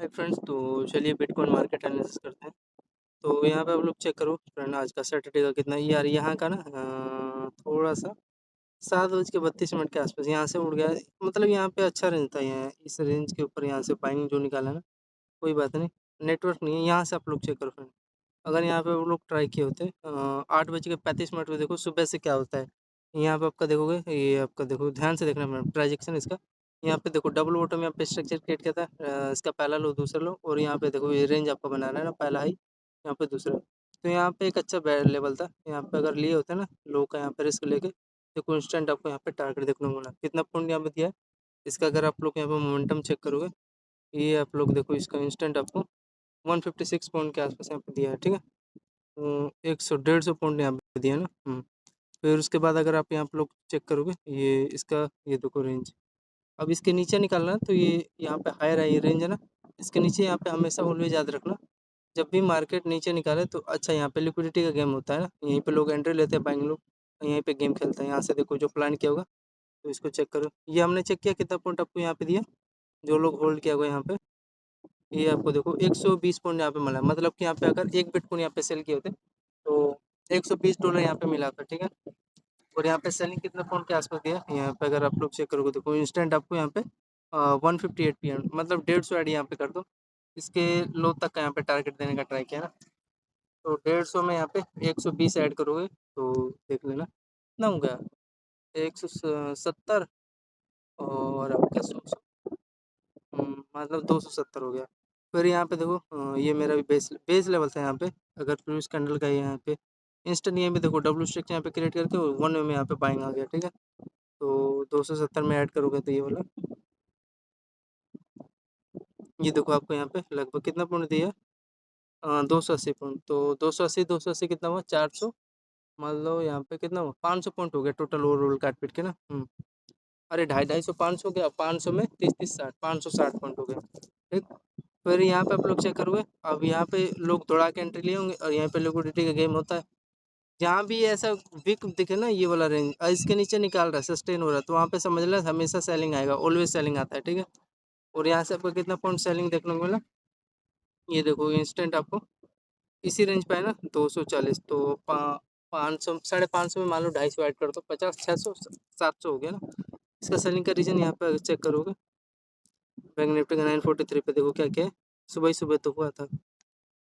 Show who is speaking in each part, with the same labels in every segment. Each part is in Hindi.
Speaker 1: हाय फ्रेंड्स, तो चलिए बिटकॉइन मार्केट एनालिसिस करते हैं। तो यहाँ पे आप लोग चेक करो फ्रेंड, आज का सैटरडे का कितना यार यहाँ का ना थोड़ा सा 7:32 के आसपास यहाँ से उड़ गया। मतलब यहाँ पे अच्छा रेंज था, यहाँ इस रेंज के ऊपर यहाँ से बाइंग जो निकाला ना, कोई बात नहीं। नेटवर्क नहीं है, यहाँ से आप लोग चेक करो फ्रेंड। अगर यहाँ पे वो लोग ट्राई किए होते 8:35 पे, देखो सुबह से क्या होता है। यहाँ पे आपका देखोगे, ये आपका देखो ध्यान से देखना मैम ट्रांजेक्शन इसका। यहाँ पे देखो डबल बॉटम यहाँ पे स्ट्रक्चर क्रिएट किया था। इसका पहला लो दूसरा लो, और यहाँ पे देखो ये रेंज आपको बनाना है ना, पहला हाई यहाँ पे दूसरा। तो यहाँ पे एक अच्छा लेवल था, यहाँ पे अगर लिए होते ना लो का, यहाँ पे रिस्क लेके देखो इंस्टेंट आपको यहाँ पे टारगेट देखने को मिला। कितना पॉइंट यहाँ पे दिया है इसका, अगर आप लोग यहाँ पे मोमेंटम चेक करोगे, ये आप लोग देखो इसका इंस्टेंट आपको 156 पॉइंट के आसपास यहाँ पे दिया है, ठीक है। 100-150 पॉइंट यहाँ पे दिया ना। फिर उसके बाद अगर आप यहाँ पे लोग चेक करोगे, ये इसका ये देखो रेंज, अब इसके नीचे निकालना है तो ये यहाँ पे हायर है, ये रेंज है ना, इसके नीचे यहाँ पे हमेशा ऑलवेज याद रखना, जब भी मार्केट नीचे निकाले तो अच्छा यहाँ पे लिक्विडिटी का गेम होता है ना, यहीं पे लोग एंट्री लेते हैं बैंक लोग, यहीं पे गेम खेलते हैं। यहाँ से देखो जो प्लान किया होगा तो इसको चेक करो, ये हमने चेक किया कितना पॉइंट आपको यहाँ पे दिया, जो लोग होल्ड किया हुआ यहाँ पे, ये आपको देखो 120 पॉइंट यहाँ पे मिला। मतलब कि यहाँ पे अगर एक बिटकॉइन यहाँ पे सेल किए होते तो $120 यहाँ पे मिला था, ठीक है। और यहाँ पे सेलिंग कितना पॉइंट के आसपास दिया, यहाँ पे अगर आप लोग चेक करोगे देखो इंस्टेंट आपको यहाँ पे 158 PM, मतलब 150 ऐड यहाँ पे कर दो, इसके लो तक का यहाँ पे टारगेट देने का ट्राई किया ना। तो 150 में यहाँ पे 120 ऐड करोगे तो देख लेना कितना हो गया, 170 और आपका 100, मतलब 270 हो गया। फिर यहाँ पे देखो ये मेरा भी बेस लेवल था यहाँ पे, अगर प्रीवियस कैंडल का यहाँ पे इंस्टेंट ये भी देखो डब्ल्यू स्ट्रक्चर यहाँ पे क्रिएट करके 1 में यहाँ पे बाइंग आ गया, ठीक है। तो 270 में ऐड करोगे तो ये वाला, ये देखो आपको यहाँ पे लगभग कितना पॉइंट दिया, 280 पॉइंट। तो 280 कितना हुआ, 400, मान लो यहाँ पे कितना हुआ, 500 पॉइंट हो गया टोटल ओवरऑल काट पीट के ना। अरे 250 500 हो गया, 500 में 30 30 60 560 पॉइंट हो गया, ठीक। फिर यहाँ पे आप लोग चेक करोगे, अब यहाँ पे लोग दौड़ा के एंट्री लिए होंगे, और यहाँ पे लिक्विडिटी का गेम होता है। जहाँ भी ऐसा वीक दिखे ना ये वाला रेंज, इसके नीचे निकाल रहा है, सस्टेन हो रहा है, तो वहाँ पे समझ लें हमेशा सेलिंग आएगा, ऑलवेज सेलिंग आता है, ठीक है। और यहाँ से आपको कितना पॉइंट सेलिंग देखने को मिला, ये देखो इंस्टेंट आपको इसी रेंज पे है ना 240, तो 500 550 में मान लो 250 ऐड कर दो, 50 600 700 हो गया ना। इसका सेलिंग का रीजन यहाँ पे अगर चेक करोगे, बैंक निफ्टी का 943 पे देखो क्या क्या है, सुबह ही सुबह तो हुआ था।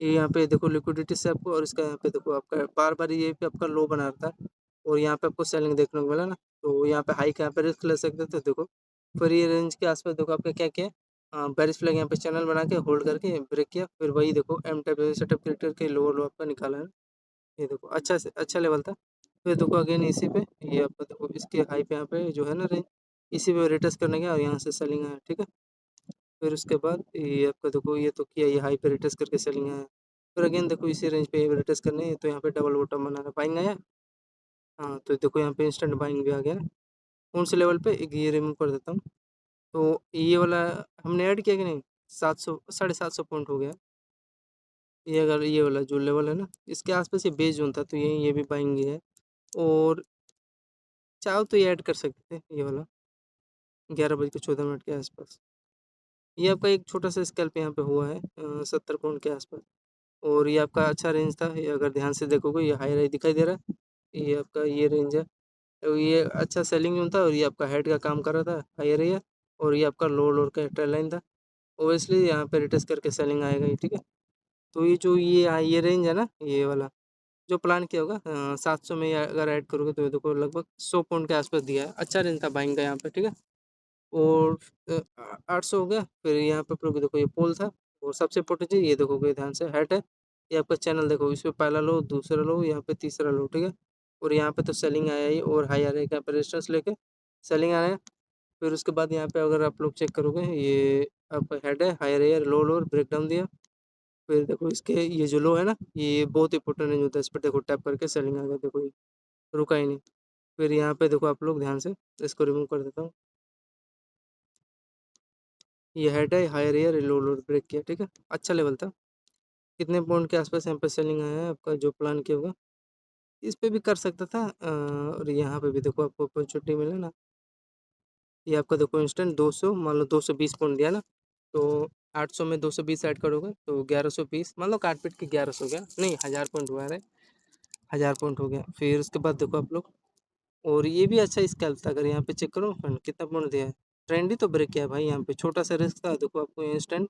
Speaker 1: ये यहाँ पे देखो लिक्विडिटी से आपको, और इसका यहाँ पे देखो आपका बार बार ये पे आपका लो बना रहता है, और यहाँ पे आपको सेलिंग देखने को मिला ना। तो यहाँ पे हाई का यहाँ पे रिस्क ले सकते थे देखो। फिर ये रेंज के आसपास देखो आपका क्या क्या है, बेरिश फ्लैग यहाँ पे चैनल बना के होल्ड करके ब्रेक किया, फिर वही देखो एम टाइप सेटअप क्रिएट करके लोअर लो आपका निकाला है। ये देखो अच्छा से अच्छा लेवल था। फिर देखो अगेन इसी पे, ये आपका देखो इसके हाई पे यहाँ पे जो है ना रेंज, इसी पे रिटेस्ट करने गया और यहाँ से सेलिंग आया, ठीक है। फिर उसके बाद ये आपका देखो ये तो किया, ये हाई पे रिटेस्ट करके सेलिंग आया। फिर अगेन देखो इसी रेंज पे रिटेस्ट करने है, तो यहाँ पे डबल बॉटम बनाना, बाइंग आया। हाँ तो देखो यहाँ पे इंस्टेंट बाइंग भी आ गया। कौन से लेवल पे, एक ये रिमूव कर देता हूँ। तो ये वाला हमने ऐड किया कि नहीं, 700 750 पॉइंट हो गया। ये अगर ये वाला जो लेवल है ना, इसके आसपास ये बेस जोन था, तो ये भी बाइंग है। और चाहो तो ये ऐड कर सकते थे ये वाला 11:14 के आसपास। ये आपका एक छोटा सा स्कैल्प यहाँ पे हुआ है 70 पॉइंट के आसपास। और ये आपका अच्छा रेंज था, ये अगर ध्यान से देखोगे ये हाई दिखाई दे रहा है, ये आपका ये रेंज है। तो ये अच्छा सेलिंग जोन था, और ये आपका हेड का काम कर रहा था, हायर है। और ये आपका लोअर का ट्रेल लाइन था, ओबियसली यहाँ पे रिटेस्ट करके सेलिंग आएगा ही, ठीक है। तो ये जो ये रेंज है ना, ये वाला जो प्लान किया होगा 700 में अगर ऐड करोगे तो ये देखो लगभग 100 पॉइंट के आसपास दिया है, अच्छा रेंज था बाइंग का यहाँ पे, ठीक है। और 800 हो गया। फिर यहाँ पे प्रूफ देखो ये पोल था, और सबसे इम्पोर्टेंट चीज़ ये देखोगे ध्यान से, हेड है, ये आपका चैनल देखो, इसमें पहला लो दूसरा लो यहाँ पे तीसरा लो, ठीक है। और यहाँ पे तो सेलिंग आया ही, और हाई आ रहा है, यहाँ पे रेजिस्टेंस लेके सेलिंग आया है। फिर उसके बाद यहाँ पे अगर आप लोग चेक करोगे, ये आपका हेड है, हायर एयर लो लो ब्रेक डाउन दिया। फिर देखो इसके ये जो लो है ना, ये बहुत इंपॉर्टेंट रेंज होता है, इस पर देखो टैप करके सेलिंग आ गया, देखो ये रुका ही नहीं। फिर यहाँ पे देखो आप लोग ध्यान से, इसको रिमूव कर देता हूँ, ये हेड है, हायर एयर लो लो ब्रेक किया, ठीक है, अच्छा लेवल था। कितने पॉइंट के आसपास यहाँ पे सेलिंग आया है आपका, जो प्लान किया होगा इस पे भी कर सकता था। और यहाँ पे भी देखो आपको अपॉर्चुनिटी मिला ना, ये आपका देखो इंस्टेंट 200 मान लो 220 पॉइंट दिया ना, तो 800 में 220 ऐड करोगे तो 1120, मान लो काट पीट के 1100 हो गया, नहीं 1000 पॉइंट हुआ है, 1000 पॉइंट हो गया। फिर उसके बाद देखो आप लोग, और ये भी अच्छा स्केल था, अगर यहाँ पे चेक करो फ्रेंड कितना पॉइंट दिया है, ट्रेंड ही तो ब्रेक किया है भाई। यहाँ पे छोटा सा रिस्क था, देखो आपको इंस्टेंट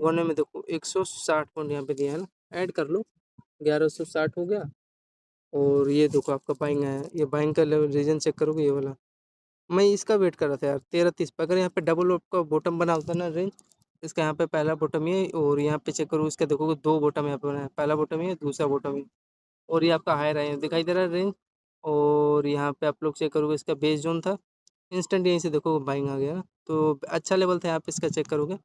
Speaker 1: वन में देखो 160 पॉइंट यहाँ पे दिया है ना, ऐड कर लो 1160 हो गया। और ये देखो आपका बाइंग है, ये बाइंग का लेवल रीजन चेक करोगे ये वाला, मैं इसका वेट कर रहा था यार 1330 पे, अगर यहाँ पे डबल का बॉटम बना होता ना रेंज, इसका यहाँ पे पहला बॉटम ये, और यहाँ पे चेक करो इसका देखोगे दो बॉटम यहाँ पे बना है, पहला बॉटम ये दूसरा बॉटम ये, और ये आपका हाई रहा दिखाई दे रहा है रेंज। और यहाँ पे आप लोग चेक करोगे इसका बेस जोन था, इंस्टेंट यहीं से देखो बाइंग आ गया ना, तो अच्छा लेवल था यहाँ पे, इसका चेक करोगे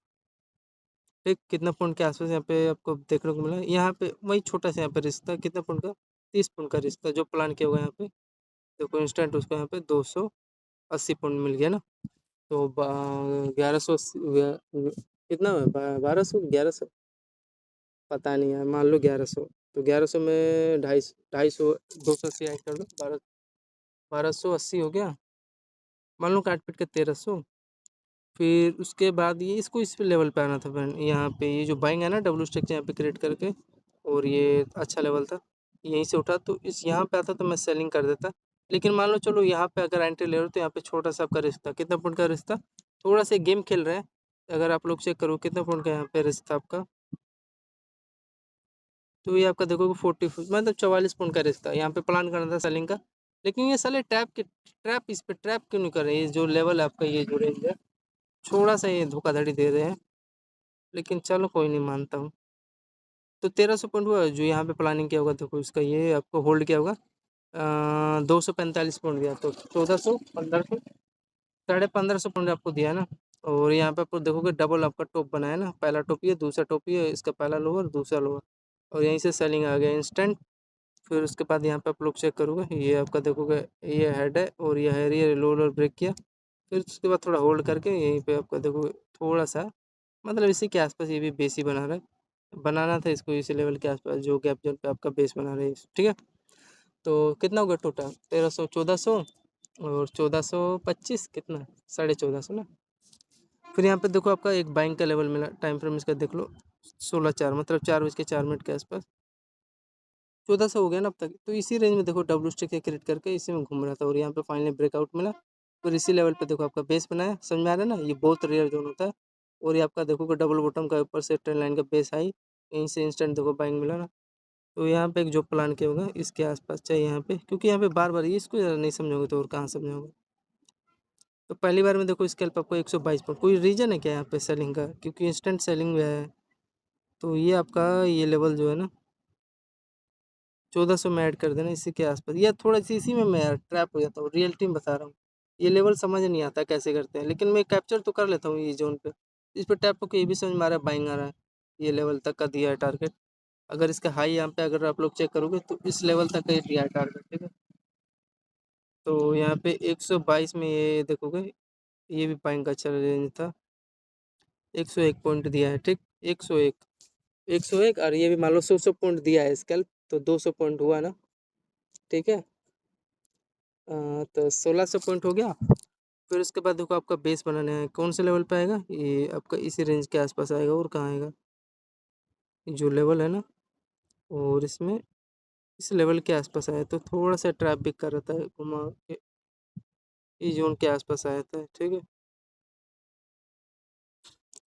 Speaker 1: ठीक कितना पॉइंट के आसपास यहाँ पे आपको देखने को मिला। यहाँ पे वही छोटा सा यहाँ पे रिस्क था, कितना पॉइंट का, 30 पॉइंट का रिस्क था, जो प्लान किया होगा यहाँ पे देखो इंस्टेंट उसको यहाँ पे 280 पॉइंट मिल गया ना। तो 1180 कितना है, 1200 1100 पता नहीं है, मान लो 1100, तो 1100 में 250 280 ऐड कर लो, 1280 हो गया, मान लो काट पीट के 1300। फिर उसके बाद ये इसको इस लेवल पे आना था फ्रेंड, यहाँ पे ये जो बाइंग है ना डब्ल्यू स्ट्रक्चर यहाँ पे क्रिएट करके, और ये अच्छा लेवल था, यहीं से उठा तो इस यहाँ पे आता तो मैं सेलिंग कर देता। लेकिन मान लो चलो यहाँ पे अगर एंट्री ले रहे हो तो यहाँ पे छोटा सा आपका रिस्क था, कितना पॉइंट का रिस्क था, थोड़ा सा गेम खेल रहे हैं, अगर आप लोग चेक करो कितना पॉइंट का यहाँ पे रिस्क था आपका, तो ये आपका देखोगे 40 मतलब 44 पॉइंट का रिस्क था, यहाँ पे प्लान करना था सेलिंग का। लेकिन ये साले ट्रैप इस पे ट्रैप क्यों नहीं कर रहे, ये जो लेवल है आपका, ये जो रेंज है, थोड़ा सा ये धोखाधड़ी दे रहे हैं। लेकिन चलो कोई नहीं, मानता हूँ। तो 1300 पॉइंट हुआ जो यहाँ पे प्लानिंग किया होगा, देखो इसका ये आपको होल्ड किया होगा 245 पॉइंट दिया, तो 1400 1500 1550 पॉइंट आपको दिया है ना। और यहाँ पे आपको देखोगे डबल आपका टॉप बना है ना, पहला टॉप ये दूसरा टॉप ये, इसका पहला लोअर दूसरा लोअर, और यहीं से सेलिंग आ गया इंस्टेंट। फिर उसके बाद यहाँ पे आप लोग चेक करोगे, ये आपका देखोगे ये हेड है, और ये है ये लोअर ब्रेक किया, फिर उसके बाद थोड़ा होल्ड करके यहीं पे आपका देखोगे थोड़ा सा, मतलब इसी के आसपास ये भी बेस ही बना रहा है, बनाना था इसको इसी लेवल के आसपास जो गैप जोन पे आपका बेस बना रहे हैं, ठीक है। तो कितना हो गया टोटल, 1300 1400 और 1425 कितना, 1450 ना। फिर यहाँ पे देखो आपका एक बाइंग का लेवल मिला, टाइम फ्रेम इसका देख लो 16:04 मतलब 4:04 के आसपास, 1400 हो गया ना अब तक। तो इसी रेंज में देखो डब्ल्यू स्टिक क्रिएट करके इसी में घूम रहा था, और यहाँ पे फाइनली ब्रेकआउट मिला, फिर इसी लेवल पे देखो आपका बेस बनाया, समझ में आ रहा है ना, ये बहुत रेयर जोन होता है। और ये आपका देखो डबल बॉटम का ऊपर से ट्रेंड लाइन का बेस आई, यहीं से इंस्टेंट देखो बाइंग मिला ना। तो यहाँ पे एक जो प्लान किया होगा इसके आसपास चाहिए यहाँ पे, क्योंकि यहाँ पे बार बार ये इसको ज़रा नहीं समझोगे तो और कहाँ समझोगे। तो पहली बार में देखो स्कैल्प आपको 122 पॉइंट, कोई रीजन है क्या यहाँ पे सेलिंग का, क्योंकि इंस्टेंट सेलिंग में है। तो ये आपका ये लेवल जो है ना 1400 में ऐड कर देना इसी के आसपास, या थोड़ा सी इसी में मैं यार ट्रैप हो जाता हूँ, रियलिटी में बता रहा हूँ। ये लेवल समझ नहीं आता कैसे करते हैं, लेकिन मैं कैप्चर तो कर लेता हूँ ये जोन पे, इस पर टैप होकर ये भी समझ में आ रहा है बाइंग आ रहा है, ये लेवल तक का दिया है टारगेट। अगर इसका हाई यहाँ पे अगर आप लोग चेक करोगे तो इस लेवल तक का ये दिया है टारगेट, ठीक है। तो यहाँ पे 122 में ये देखोगे, ये भी बाइंग का अच्छा रेंज था, 101 पॉइंट दिया है, ठीक 101, 101, और ये भी मान लो 100 पॉइंट दिया है स्कैल्प, तो 200 पॉइंट हुआ ना, ठीक है। तो 1600 पॉइंट हो गया। फिर उसके बाद देखो आपका बेस बनाना है, कौन से लेवल पे आएगा, ये आपका इसी रेंज के आसपास आएगा, और कहाँ आएगा, जो लेवल है ना, और इसमें इस लेवल के आसपास आया, तो थोड़ा सा ट्रैप भी कर रहता है घुमा के, इस जोन के आसपास आया था, ठीक है।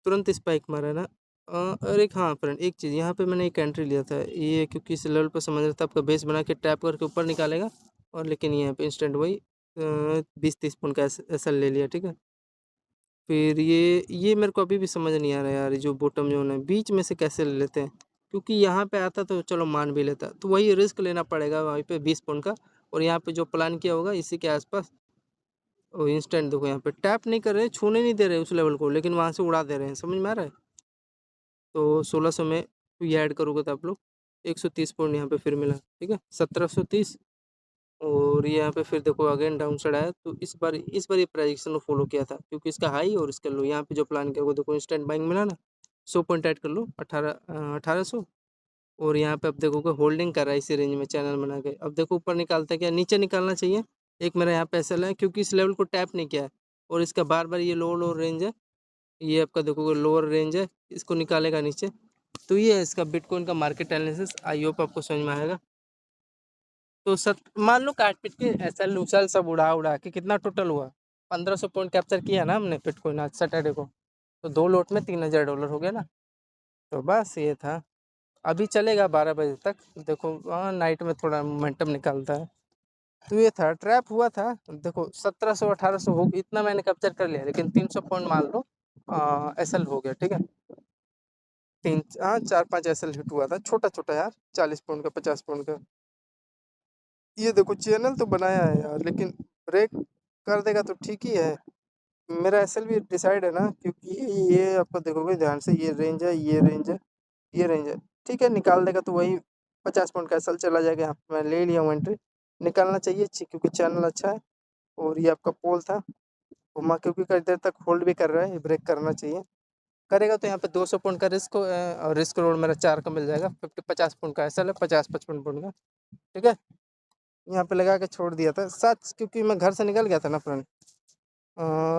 Speaker 1: तुरंत स्पाइक मारा ना। और एक हाँ फ्रेंड एक चीज़, यहाँ पे मैंने एक एंट्री लिया था, ये क्योंकि इस लेवल पर समझ रहा था आपका बेस बना के टैप करके ऊपर निकालेगा, और लेकिन यहाँ पे इंस्टेंट वही 20-30 पॉइंट का एसएल ले लिया, ठीक है। फिर ये मेरे को अभी भी समझ नहीं आ रहा है यार, ये जो बॉटम जोन है बीच में से कैसे ले लेते हैं, क्योंकि यहाँ पे आता तो चलो मान भी लेता, तो वही रिस्क लेना पड़ेगा वहीं पे 20 पॉइंट का। और यहाँ पे जो प्लान किया होगा इसी के आसपास, और इंस्टेंट देखो यहाँ पे टैप नहीं कर रहे, छूने नहीं दे रहे उस लेवल को, लेकिन वहाँ से उड़ा दे रहे हैं, समझ में आ रहा है। तो 1600 में ये ऐड करोगे तो आप लोग 130 पॉइंट यहाँ पे फिर मिला, ठीक है 1730। और ये यहाँ पे फिर देखो अगेन डाउन साइड आया, तो इस बार ये प्रेडिक्शन को फॉलो किया था, क्योंकि इसका हाई और इसका लो यहाँ पे जो प्लान किया वो देखो इंस्टेंट बाइंग मिला ना, 100 पॉइंट ऐड कर लो 1800। और यहाँ पे अब देखोगे होल्डिंग कर रहा है इसी रेंज में चैनल बना के, अब देखो ऊपर निकालता है क्या, नीचे निकालना चाहिए। एक मेरा यहाँ पे ऐसा है क्योंकि इस लेवल को टैप नहीं किया है, और इसका बार बार ये लो लो रेंज है, ये आपका देखोगे लोअर रेंज है, इसको निकालेगा नीचे। तो ये है इसका बिटकॉइन का मार्केट एनालिसिस। आई होप आपको समझ में आएगा। तो मान लो काट पीट के एसएल उछल सब उड़ा उड़ा के कितना टोटल हुआ, 1500 पॉइंट कैप्चर किया ना हमने बिटकॉइन आज सैटरडे को। तो 2 लॉट में $3000 हो गया ना। तो बस ये था। अभी चलेगा 12 बजे तक। देखो नाइट में थोड़ा मोमेंटम निकालता है। तो ये था, ट्रैप हुआ था। देखो 1700 1800 हो, इतना मैंने कैप्चर कर लिया, लेकिन 300 पॉइंट मान लो एसएल हो गया। ठीक है, तीन 4 5 एसएल हिट हुआ था, छोटा छोटा यार, 40 पॉइंट का 50 पॉइंट का। ये देखो चैनल तो बनाया है यार, लेकिन ब्रेक कर देगा तो ठीक ही है। मेरा एसएल भी डिसाइड है ना, क्योंकि ये आपको देखोगे ध्यान से, ये रेंज है, ये रेंज है, ये रेंज है। ठीक है, निकाल देगा तो वही 50 पॉइंट का एसएल चला जाएगा। यहाँ पे मैं ले लिया हूँ एंट्री। निकालना चाहिए क्योंकि चैनल अच्छा है। और ये आपका पोल था घुमा, क्योंकि कई देर तक होल्ड भी कर रहा है, ब्रेक करना चाहिए। करेगा तो यहाँ पे 200 पॉइंट का रिस्क, और रिस्क रोड मेरा 4 का मिल जाएगा। 50 पॉइंट का एसएल है, 50 55 पॉइंट का। ठीक है, यहाँ पे लगा के छोड़ दिया था 7, क्योंकि मैं घर से निकल गया था ना फ्रेंड,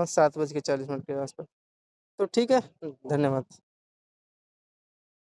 Speaker 1: 7:40 के आसपास। तो ठीक है, धन्यवाद।